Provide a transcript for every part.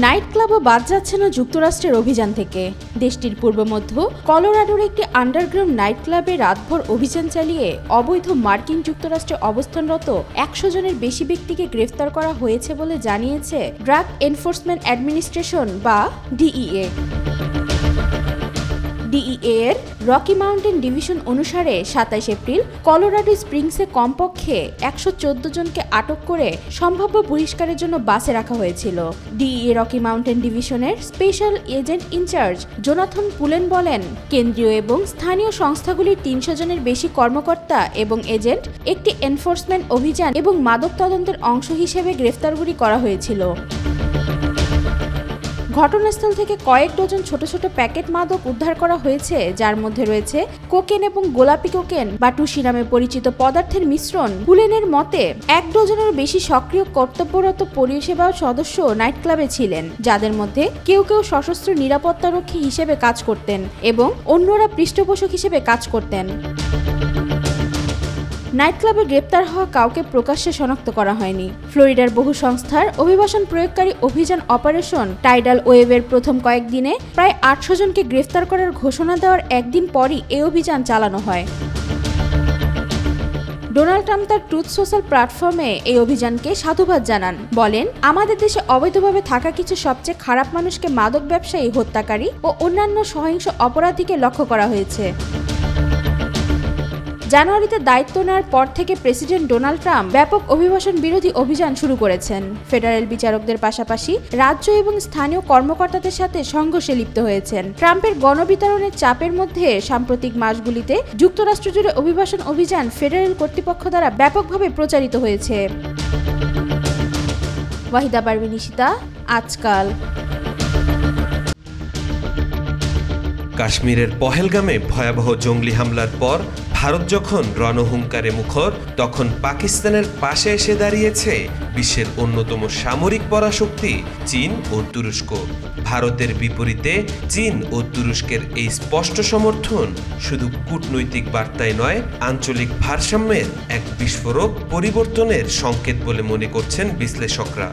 Night ক্লাবও বাদ যাচ্ছে না যুক্তরাষ্ট্রের অভিযান থেকে। দেশটির পূর্ব মধ্য কলোরাডোর একটি আন্ডারগ্রাউন্ড নাইট ক্লাবে রাতভর অভিযান চালিয়ে অবৈধ মার্কিন যুক্তরাষ্ট্রে অবস্থানরত ১০০ জনের বেশি ব্যক্তিকে গ্রেফতার করা হয়েছে বলে জানিয়েছে ড্রাগ এনফোর্সমেন্ট অ্যাডমিনিস্ট্রেশন বা ডিইএ। ডিইএ এর রকি মাউন্টেন ডিভিশন অনুসারে ২৭ এপ্রিল কলোরাডো স্প্রিংসে কমপক্ষে ১১৪ জনকে আটক করে সম্ভাব্য বহিষ্কারের জন্য বাসে রাখা হয়েছিল। ডিইএ রকি মাউন্টেন ডিভিশনের special agent in charge Jonathan Pulen বলেন, কেন্দ্রীয় এবং স্থানীয় সংস্থাগুলির ৩০০ জনের বেশি কর্মকর্তা এবং এজেন্ট একটি এনফোর্সমেন্ট অভিযান এবং মাদক তদন্তের অংশ হিসেবে গ্রেফতারগুলি করা হয়েছিল। ঘটনাস্থল থেকে কয়েক ডজন ছোট ছোট প্যাকেট মাদক উদ্ধার করা হয়েছে, যার মধ্যে রয়েছে কোকেন এবং গোলাপি কোকেন বা টুসি নামে পরিচিত পদার্থের মিশ্রণ। পুলেনের মতে ১ ডজনেরও বেশি সক্রিয় কর্তব্যরত পরিষেবা সদস্য নাইট ক্লাবে ছিলেন, যাদের মধ্যে কেউ কেউ সশস্ত্র নিরাপত্তারক্ষী হিসেবে কাজ করতেন এবং অন্যরা পৃষ্ঠপোষক হিসেবে কাজ করতেন। নাইট ক্লাবে গ্রেপ্তার হওয়া কাউকে প্রকাশ্যে শনাক্ত করা হয়নি। ফ্লোরিডার বহু সংস্থার অভিবাসন প্রয়োগকারী অভিযান অপারেশন টাইডাল ওয়েভের প্রথম কয়েকদিনে প্রায় ৮০০ জনকে গ্রেফতার করার ঘোষণা দেওয়ার একদিন পরই এই অভিযান চালানো হয়। ডোনাল্ড ট্রাম্প তার ট্রুথ সোশ্যাল প্ল্যাটফর্মে এই অভিযানকে সাধুবাদ জানান, বলেন, আমাদের দেশে অবৈধভাবে থাকা কিছু সবচেয়ে খারাপ মানুষকে মাদক ব্যবসায়ী, হত্যাকারী ও অন্যান্য সহিংস অপরাধীকে লক্ষ্য করা হয়েছে। জানুয়ারিতে দায়িত্ব নেওয়ার পর থেকে প্রেসিডেন্ট ডোনাল্ড ট্রাম্প ব্যাপক অভিবাসন বিরোধী অভিযান শুরু করেছেন। ফেডারেল বিচারকদের পাশাপাশি রাজ্য এবং স্থানীয় কর্মকর্তাদের সাথে সংঘর্ষে লিপ্ত হয়েছেন। ট্রাম্পের গণবিতরণের চাপের মধ্যে সাম্প্রতিক মাসগুলিতে যুক্তরাষ্ট্র জুড়ে অভিবাসন অভিযান ফেডারেল কর্তৃপক্ষ দ্বারা ব্যাপকভাবে প্রচারিত হয়েছে। ওয়াহিদা পারভীন ঈশিতা, আজকাল। কাশ্মীরের পহেলগামে ভয়াবহ জঙ্গলি হামলার পর ভারত যখন রণহুঙ্কারে মুখর, তখন পাকিস্তানের পাশে এসে দাঁড়িয়েছে বিশ্বের অন্যতম সামরিক পরাশক্তি চীন ও তুরস্ক। ভারতের বিপরীতে চীন ও তুরস্কের এই স্পষ্ট সমর্থন শুধু কূটনৈতিক বার্তায় নয়, আঞ্চলিক ভারসাম্যের এক বিস্ফোরক পরিবর্তনের সংকেত বলে মনে করছেন বিশ্লেষকরা।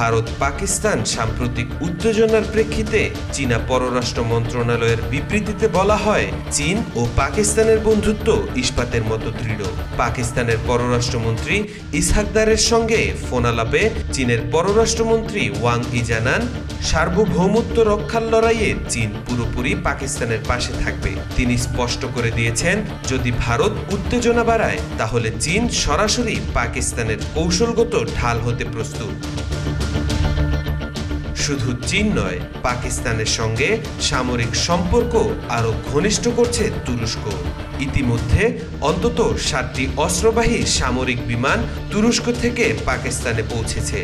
ভারত পাকিস্তান সাম্প্রতিক উত্তেজনার প্রেক্ষিতে চীনা পররাষ্ট্র মন্ত্রণালয়ের বিবৃতিতে বলা হয়, চীন ও পাকিস্তানের বন্ধুত্ব ইস্পাতের মতো দৃঢ়। পাকিস্তানের পররাষ্ট্রমন্ত্রী ইসহাকদারের সঙ্গে ফোনালাপে চীনের পররাষ্ট্রমন্ত্রী ওয়াং ই জানান, সার্বভৌমত্ব রক্ষার লড়াইয়ে চীন পুরোপুরি পাকিস্তানের পাশে থাকবে। তিনি স্পষ্ট করে দিয়েছেন, যদি ভারত উত্তেজনা বাড়ায় তাহলে চীন সরাসরি পাকিস্তানের কৌশলগত ঢাল হতে প্রস্তুত। শুধু চীন নয়, পাকিস্তানের সঙ্গে সামরিক সম্পর্ক আরও ঘনিষ্ঠ করছে তুরস্ক। ইতিমধ্যে অন্তত ৭টি অস্ত্রবাহী সামরিক বিমান তুরস্ক থেকে পাকিস্তানে পৌঁছেছে।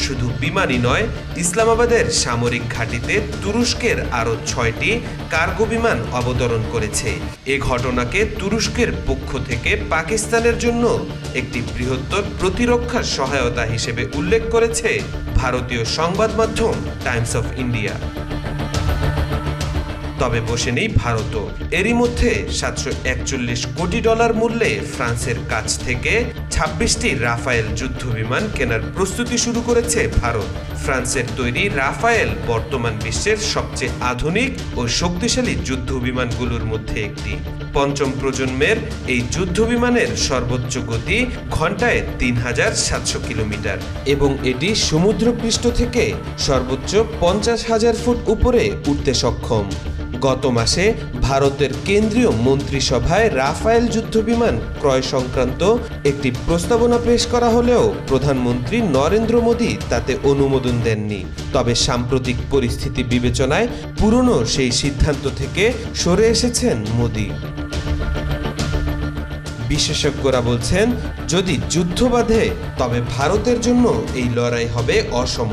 শুধু বিমানই নয়, ইসলামাবাদের সামরিক ঘাঁটিতে তুরস্কের আরও ৬টি কার্গো বিমান অবতরণ করেছে। এ ঘটনাকে তুরস্কের পক্ষ থেকে পাকিস্তানের জন্য একটি বৃহত্তর প্রতিরক্ষা সহায়তা হিসেবে উল্লেখ করেছে ভারতীয় সংবাদ মাধ্যম টাইমস অফ ইন্ডিয়া। তবে বসে নেই ভারতও। এরই মধ্যে $৭৪১ কোটি মূল্যে ফ্রান্সের কাছ থেকে ২৬টি রাফায়েল যুদ্ধবিমান কেনার প্রস্তুতি শুরু করেছে ভারত। ফ্রান্সের তৈরি রাফায়েল বর্তমান বিশ্বের সবচেয়ে আধুনিক ও শক্তিশালী যুদ্ধবিমানগুলোর মধ্যে একটি। পঞ্চম প্রজন্মের এই যুদ্ধবিমানের সর্বোচ্চ গতি ঘন্টায় ৩৭০০ কিলোমিটার এবং এটি সমুদ্রপৃষ্ঠ থেকে সর্বোচ্চ ৫০,০০০ ফুট উপরে উঠতে সক্ষম। গত মাসে ভারতের কেন্দ্রীয় মন্ত্রিসভায় রাফায়েল যুদ্ধবিমান ক্রয় সংক্রান্ত একটি প্রস্তাবনা পেশ করা হলেও প্রধানমন্ত্রী নরেন্দ্র মোদী তাতে অনুমোদন দেননি। তবে সাম্প্রতিক পরিস্থিতি বিবেচনায় পুরনো সেই সিদ্ধান্ত থেকে সরে এসেছেন মোদী। বিশেষজ্ঞরা বলছেন, যদি যুদ্ধ বাধে তবে ভারতের জন্য এই লড়াই হবে অসম।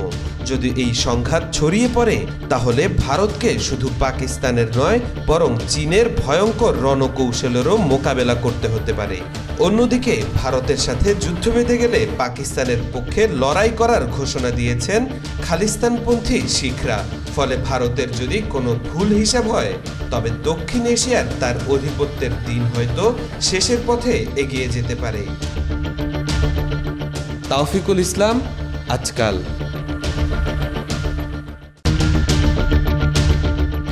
যদি এই সংঘাত ছড়িয়ে পড়ে তাহলে ভারতকে শুধু পাকিস্তানের নয়, বরং চীনের ভয়ঙ্কর রণকৌশলেরও মোকাবেলা করতে হতে পারে। অন্যদিকে ভারতের সাথে যুদ্ধ বেঁধে গেলে পাকিস্তানের পক্ষে লড়াই করার ঘোষণা দিয়েছেন খালিস্তানপন্থী শিখরা। ফলে ভারতের যদি কোনো ভুল হিসাব হয় তবে দক্ষিণ এশিয়ার তার আধিপত্যের দিন হয়তো শেষের পথে এগিয়ে যেতে পারে। তাওফিকুল ইসলাম, আজকাল।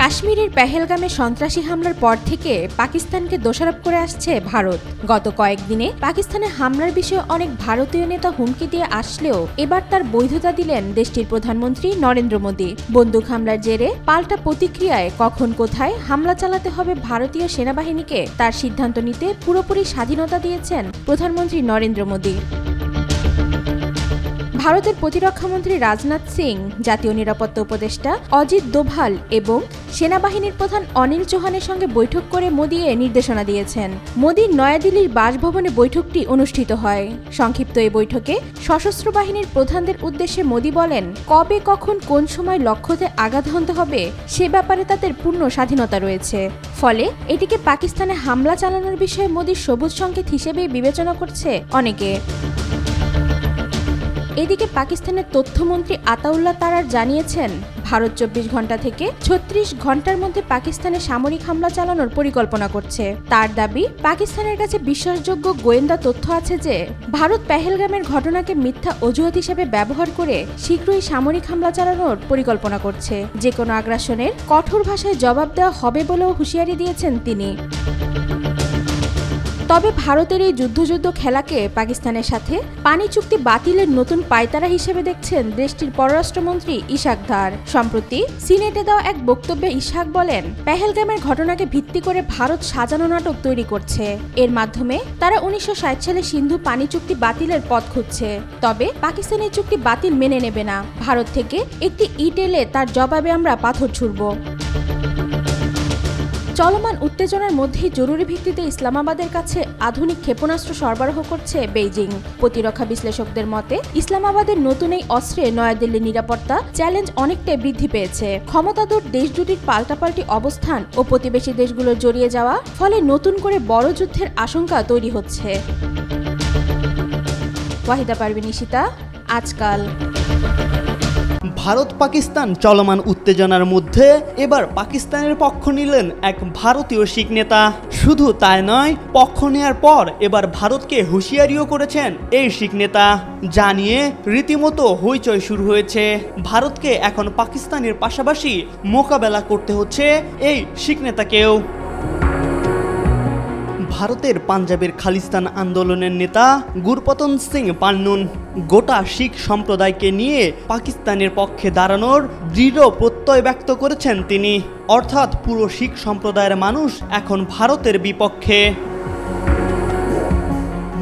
কাশ্মীরের পেহেলগামে সন্ত্রাসী হামলার পর থেকে পাকিস্তানকে দোষারোপ করে আসছে ভারত। গত কয়েকদিনে পাকিস্তানে হামলার বিষয়ে অনেক ভারতীয় নেতা হুমকি দিয়ে আসলেও এবার তার বৈধতা দিলেন দেশটির প্রধানমন্ত্রী নরেন্দ্র মোদী। বন্দুক হামলার জেরে পাল্টা প্রতিক্রিয়ায় কখন কোথায় হামলা চালাতে হবে ভারতীয় সেনাবাহিনীকে তার সিদ্ধান্ত নিতে পুরোপুরি স্বাধীনতা দিয়েছেন প্রধানমন্ত্রী নরেন্দ্র মোদী। ভারতের প্রতিরক্ষামন্ত্রী রাজনাথ সিং, জাতীয় নিরাপত্তা উপদেষ্টা অজিত দোভাল এবং সেনাবাহিনীর প্রধান অনিল চৌহানের সঙ্গে বৈঠক করে মোদী এ নির্দেশনা দিয়েছেন। মোদীর নয়াদিল্লির বাসভবনে বৈঠকটি অনুষ্ঠিত হয়। সংক্ষিপ্ত এই বৈঠকে সশস্ত্র বাহিনীর প্রধানদের উদ্দেশ্যে মোদী বলেন, কবে কখন কোন সময় লক্ষ্যতে আঘাত হানতে হবে সে ব্যাপারে তাদের পূর্ণ স্বাধীনতা রয়েছে। ফলে এটিকে পাকিস্তানে হামলা চালানোর বিষয়ে মোদীর সবুজ সংকেত হিসেবেই বিবেচনা করছে অনেকে। এদিকে পাকিস্তানের তথ্যমন্ত্রী আতাউল্লাহ তারার জানিয়েছেন, ভারত 24 ঘন্টা থেকে 36 ঘন্টার মধ্যে পাকিস্তানে সামরিক হামলা চালানোর পরিকল্পনা করছে। তার দাবি, পাকিস্তানের কাছে বিশ্বাসযোগ্য গোয়েন্দা তথ্য আছে যে ভারত পেহেলগামের ঘটনাকে মিথ্যা অজুহাত হিসেবে ব্যবহার করে শীঘ্রই সামরিক হামলা চালানোর পরিকল্পনা করছে। যে কোনো আগ্রাসনের কঠোর ভাষায় জবাব দেওয়া হবে বলেও হুঁশিয়ারি দিয়েছেন তিনি। তবে ভারতের এই যুদ্ধ খেলাকে পাকিস্তানের সাথে পানি চুক্তি বাতিলের নতুন পায়তারা হিসেবে দেখছেন দেশটির পররাষ্ট্রমন্ত্রী ইশাক দার। সম্প্রতি সিনেটে দেওয়া এক বক্তব্যে ইশাক বলেন, পেহেলগামের ঘটনাকে ভিত্তি করে ভারত সাজানো নাটক তৈরি করছে। এর মাধ্যমে তারা 1960 সালে সিন্ধু পানি চুক্তি বাতিলের পথ খুঁজছে। তবে পাকিস্তান এই চুক্তি বাতিল মেনে নেবে না। ভারত থেকে একটি ইট এলে তার জবাবে আমরা পাথর ছুড়ব। চলমান উত্তেজনার মধ্যেই জরুরি ভিত্তিতে ইসলামাবাদের কাছে আধুনিক ক্ষেপণাস্ত্র সরবরাহ করছে বেইজিং। প্রতিরক্ষা বিশ্লেষকদের মতে, ইসলামাবাদের নতুন এই অস্ত্রে নয়াদিল্লির নিরাপত্তা চ্যালেঞ্জ অনেকটাই বৃদ্ধি পেয়েছে। ক্ষমতাধর দেশ দুটির পাল্টাপাল্টি অবস্থান ও প্রতিবেশী দেশগুলোর জড়িয়ে যাওয়া ফলে নতুন করে বড় যুদ্ধের আশঙ্কা তৈরি হচ্ছে। ওয়াহিদা পারভিন ঈশিতা, আজকাল। ভারত পাকিস্তান চলমান উত্তেজনার মধ্যে এবার পাকিস্তানের পক্ষ নিলেন এক ভারতীয় শিখ নেতা। শুধু তাই নয়, পক্ষ নেয়ার পর এবার ভারতকে হুঁশিয়ারিও করেছেন এই শিখ নেতা। জানিয়ে রীতিমতো হইচই শুরু হয়েছে। ভারতকে এখন পাকিস্তানের পাশাপাশি মোকাবেলা করতে হচ্ছে এই শিখ নেতাকেও। ভারতের পাঞ্জাবের খালিস্তান আন্দোলনের নেতা গুরপতন সিং পান্নুন গোটা শিখ সম্প্রদায়কে নিয়ে পাকিস্তানের পক্ষে দাঁড়ানোর দৃঢ় প্রত্যয় ব্যক্ত করেছেন তিনি। অর্থাৎ পুরো শিখ সম্প্রদায়ের মানুষ এখন ভারতের বিপক্ষে।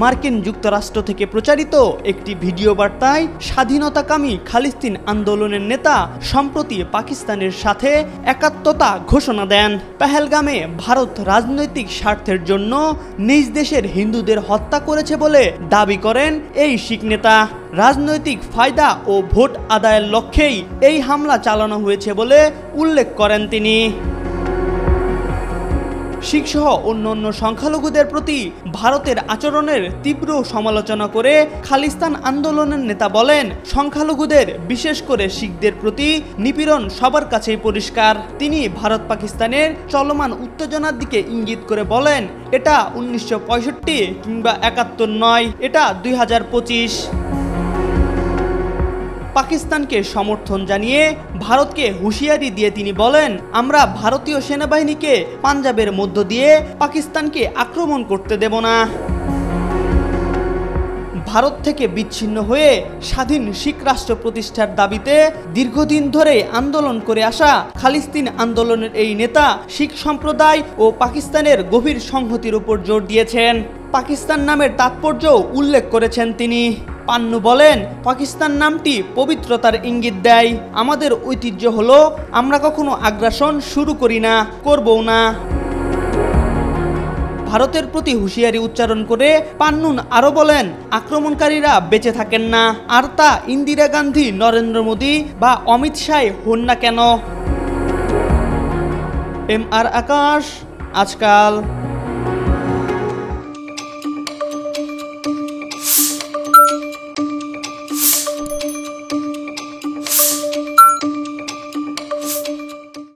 মার্কিন যুক্তরাষ্ট্র থেকে প্রচারিত একটি ভিডিও বার্তায় স্বাধীনতাকামী খালিস্তান আন্দোলনের নেতা সম্প্রতি পাকিস্তানের সাথে একাত্মতা ঘোষণা দেন। পেহেলগামে ভারত রাজনৈতিক স্বার্থের জন্য নিজ দেশের হিন্দুদের হত্যা করেছে বলে দাবি করেন এই শিখ নেতা। রাজনৈতিক ফায়দা ও ভোট আদায়ের লক্ষ্যেই এই হামলা চালানো হয়েছে বলে উল্লেখ করেন তিনি। শিখসহ অন্যান্য সংখ্যালঘুদের প্রতি ভারতের আচরণের তীব্র সমালোচনা করে খালিস্তান আন্দোলনের নেতা বলেন, সংখ্যালঘুদের বিশেষ করে শিখদের প্রতি নিপীড়ন সবার কাছেই পরিষ্কার। তিনি ভারত পাকিস্তানের চলমান উত্তেজনার দিকে ইঙ্গিত করে বলেন, এটা 1965 কিংবা 71 নয়, এটা 2025। পাকিস্তানকে সমর্থন জানিয়ে ভারতকে হুঁশিয়ারি দিয়ে তিনি বলেন, আমরা ভারতীয় সেনাবাহিনীকে পাঞ্জাবের মধ্য দিয়ে পাকিস্তানকে আক্রমণ করতে দেব না। ভারত থেকে বিচ্ছিন্ন হয়ে স্বাধীন শিখ রাষ্ট্র প্রতিষ্ঠার দাবিতে দীর্ঘদিন ধরে আন্দোলন করে আসা খালিস্তান আন্দোলনের এই নেতা শিখ সম্প্রদায় ও পাকিস্তানের গভীর সংহতির উপর জোর দিয়েছেন। পাকিস্তান নামের তাৎপর্য উল্লেখ করেছেন তিনি। পান্নু বলেন, পাকিস্তান নামটি পবিত্রতার ইঙ্গিত দেয়। আমাদের ঐতিহ্য হলো আমরা কখনো আগ্রাসন শুরু করি না, করবও না। ভারতের প্রতি হুঁশিয়ারি উচ্চারণ করে পান্নুন আরও বলেন, আক্রমণকারীরা বেঁচে থাকেন না, আর তা ইন্দিরা গান্ধী, নরেন্দ্র মোদী বা অমিত শাহ হন না কেন। MR আকাশ, আজকাল।